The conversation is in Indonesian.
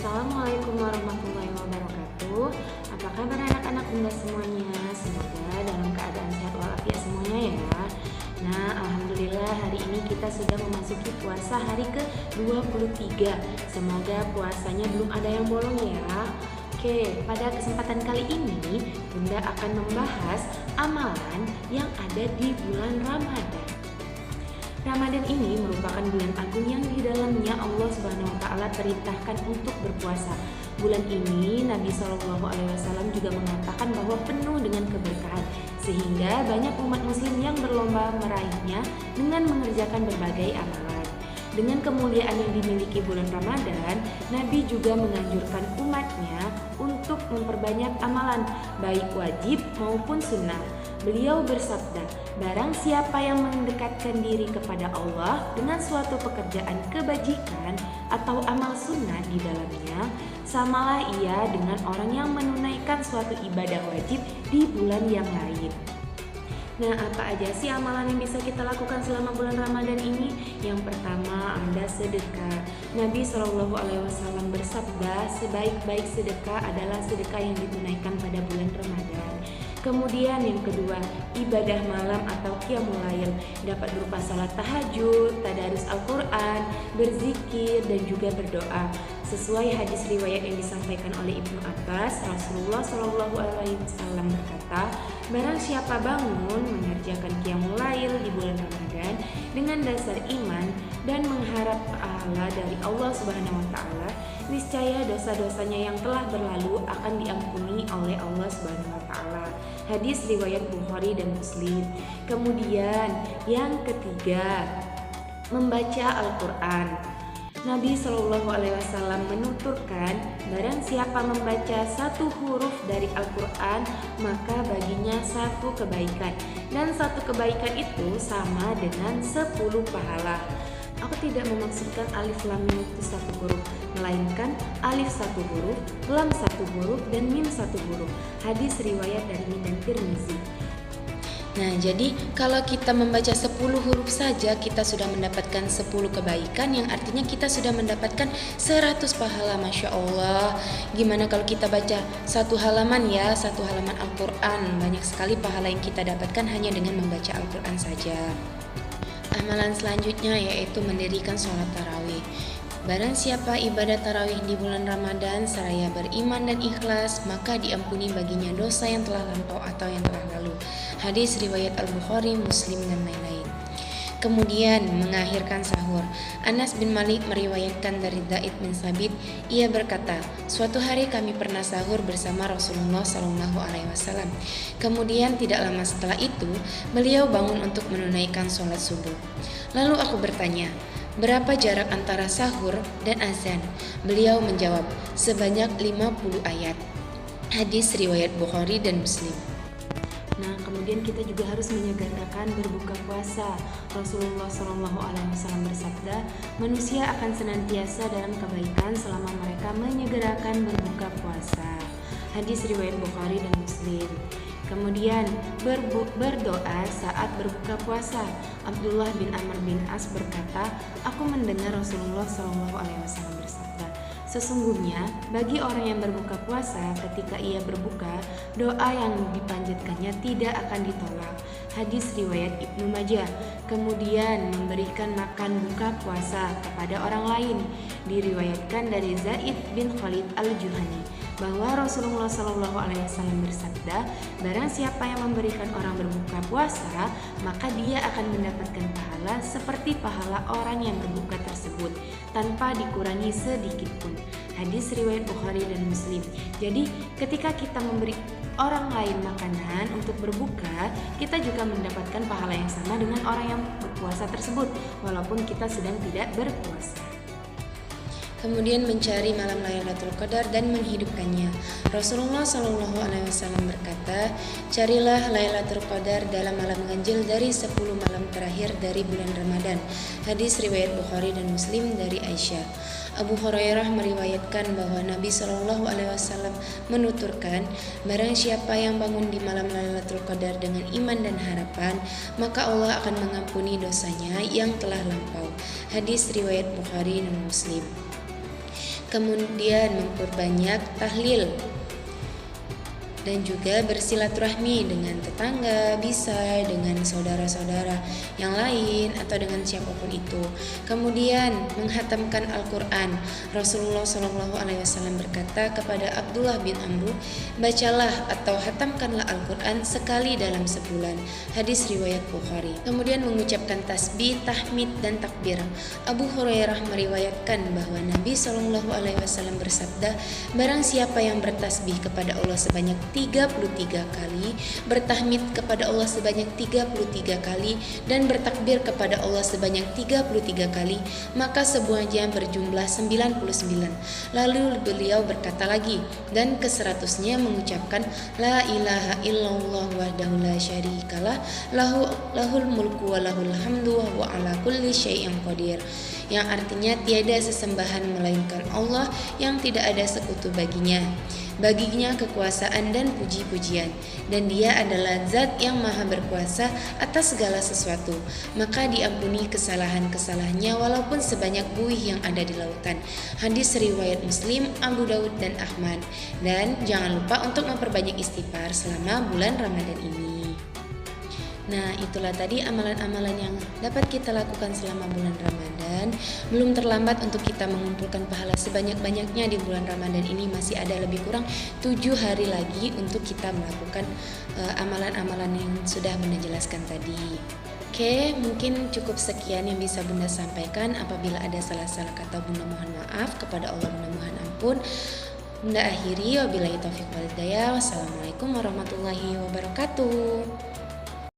Assalamualaikum warahmatullahi wabarakatuh. Apa kabar anak-anak bunda semuanya? Semoga dalam keadaan sehat walafiat semuanya ya. Nah, alhamdulillah hari ini kita sudah memasuki puasa hari ke-23. Semoga puasanya belum ada yang bolong ya. Oke, pada kesempatan kali ini bunda akan membahas amalan yang ada di bulan Ramadan. Ramadan ini merupakan bulan agung yang di dalamnya Allah Subhanahu wa taala perintahkan untuk berpuasa. Bulan ini Nabi Shallallahu alaihi wasallam juga mengatakan bahwa penuh dengan keberkahan, sehingga banyak umat muslim yang berlomba meraihnya dengan mengerjakan berbagai amalan. Dengan kemuliaan yang dimiliki bulan Ramadan, Nabi juga menganjurkan umatnya untuk memperbanyak amalan, baik wajib maupun sunnah. Beliau bersabda, barang siapa yang mendekatkan diri kepada Allah dengan suatu pekerjaan kebajikan atau amal sunnah di dalamnya, samalah ia dengan orang yang menunaikan suatu ibadah wajib di bulan yang lain. Nah, apa aja sih amalan yang bisa kita lakukan selama bulan Ramadan ini? Yang pertama, ada sedekah. Nabi Shallallahu alaihi wasallam bersabda, sebaik-baik sedekah adalah sedekah yang ditunaikan pada bulan Ramadan. Kemudian yang kedua, ibadah malam atau qiyamul lail dapat berupa salat tahajud, tadarus Al-Quran, berzikir dan juga berdoa. Sesuai hadis riwayat yang disampaikan oleh Ibnu Abbas, Rasulullah Shallallahu alaihi wasallam berkata, barang siapa bangun mengerjakan qiyamul lail di bulan Ramadan dengan dasar iman dan mengharap pahala dari Allah Subhanahu wa taala, niscaya dosa-dosanya yang telah berlalu akan diampuni oleh Allah Subhanahu wa taala. Hadis riwayat Bukhari dan Muslim. Kemudian yang ketiga, membaca Al-Qur'an. Nabi Shallallahu alaihi wasallam menuturkan, barang siapa membaca satu huruf dari Al-Quran, maka baginya satu kebaikan, dan satu kebaikan itu sama dengan 10 pahala. Aku tidak memaksudkan alif lam mim itu satu huruf, melainkan alif satu huruf, lam satu huruf, dan mim satu huruf. Hadis riwayat Darimi dan Tirmizi. Nah, jadi kalau kita membaca 10 huruf saja kita sudah mendapatkan 10 kebaikan, yang artinya kita sudah mendapatkan 100 pahala. Masya Allah. Gimana kalau kita baca satu halaman ya, satu halaman Al-Quran, banyak sekali pahala yang kita dapatkan hanya dengan membaca Al-Quran saja. Amalan selanjutnya yaitu mendirikan sholat tarawih. Barang siapa ibadah tarawih di bulan Ramadan seraya beriman dan ikhlas, maka diampuni baginya dosa yang telah lampau atau yang telah lalu. Hadis riwayat Al-Bukhari, Muslim dan lain-lain. Kemudian mengakhirkan sahur. Anas bin Malik meriwayatkan dari Zaid bin Sabit, ia berkata, suatu hari kami pernah sahur bersama Rasulullah SAW. Kemudian tidak lama setelah itu, beliau bangun untuk menunaikan sholat subuh. Lalu aku bertanya, berapa jarak antara sahur dan azan? Beliau menjawab, sebanyak 50 ayat. Hadis riwayat Bukhari dan Muslim. Nah, kemudian kita juga harus menyegerakan berbuka puasa. Rasulullah SAW bersabda, manusia akan senantiasa dalam kebaikan selama mereka menyegerakan berbuka puasa. Hadis riwayat Bukhari dan Muslim. Kemudian berdoa saat berbuka puasa. Abdullah bin Amr bin As berkata, aku mendengar Rasulullah SAW bersabda, sesungguhnya bagi orang yang berbuka puasa ketika ia berbuka, doa yang dipanjatkannya tidak akan ditolak. Hadis riwayat Ibnu Majah. Kemudian memberikan makan buka puasa kepada orang lain. Diriwayatkan dari Zaid bin Khalid al-Juhani bahwa Rasulullah SAW bersabda, barang siapa yang memberikan orang berbuka puasa, maka dia akan mendapatkan pahala seperti pahala orang yang berbuka tersebut, tanpa dikurangi sedikit pun. Hadis riwayat Bukhari dan Muslim. Jadi ketika kita memberi orang lain makanan untuk berbuka, kita juga mendapatkan pahala yang sama dengan orang yang berpuasa tersebut, walaupun kita sedang tidak berpuasa. Kemudian mencari malam Lailatul Qadar dan menghidupkannya. Rasulullah SAW berkata, carilah Lailatul Qadar dalam malam ganjil dari 10 malam terakhir dari bulan Ramadan. Hadis riwayat Bukhari dan Muslim dari Aisyah. Abu Hurairah meriwayatkan bahwa Nabi SAW menuturkan, barang siapa yang bangun di malam Lailatul Qadar dengan iman dan harapan, maka Allah akan mengampuni dosanya yang telah lampau. Hadis riwayat Bukhari dan Muslim. kemudian memperbanyak tahlil, dan juga bersilaturahmi dengan tetangga, bisa dengan saudara-saudara yang lain atau dengan siapapun itu. Kemudian menghatamkan Al-Quran. Rasulullah SAW berkata kepada Abdullah bin Amr, bacalah atau hatamkanlah Al-Quran sekali dalam sebulan. Hadis riwayat Bukhari. Kemudian mengucapkan tasbih, tahmid, dan takbir. Abu Hurairah meriwayatkan bahwa Nabi SAW bersabda, barang siapa yang bertasbih kepada Allah sebanyak 33 kali, bertahmid kepada Allah sebanyak 33 kali, dan bertakbir kepada Allah sebanyak 33 kali, maka semuanya berjumlah 99. Lalu beliau berkata lagi, dan ke-100-nya mengucapkan la ilaha illallah wahdahu la syarikalah lahul mulku wa lahul hamdu wa huwa ala kulli syai'in qadir, yang artinya tiada sesembahan melainkan Allah yang tidak ada sekutu baginya kekuasaan dan puji-pujian, dan Dia adalah Zat yang maha berkuasa atas segala sesuatu, maka diampuni kesalahan-kesalahannya walaupun sebanyak buih yang ada di lautan. Hadis riwayat Muslim, Abu Daud, dan Ahmad. Dan jangan lupa untuk memperbanyak istighfar selama bulan Ramadan ini. Nah, itulah tadi amalan-amalan yang dapat kita lakukan selama bulan Ramadan. Belum terlambat untuk kita mengumpulkan pahala sebanyak-banyaknya di bulan Ramadan ini. Masih ada lebih kurang 7 hari lagi untuk kita melakukan amalan-amalan yang sudah Bunda jelaskan tadi. Oke, mungkin cukup sekian yang bisa Bunda sampaikan. Apabila ada salah-salah kata, Bunda mohon maaf. Kepada Allah Bunda mohon ampun. Bunda akhiri, wabillahi taufiq wal hidayah. Wassalamualaikum warahmatullahi wabarakatuh.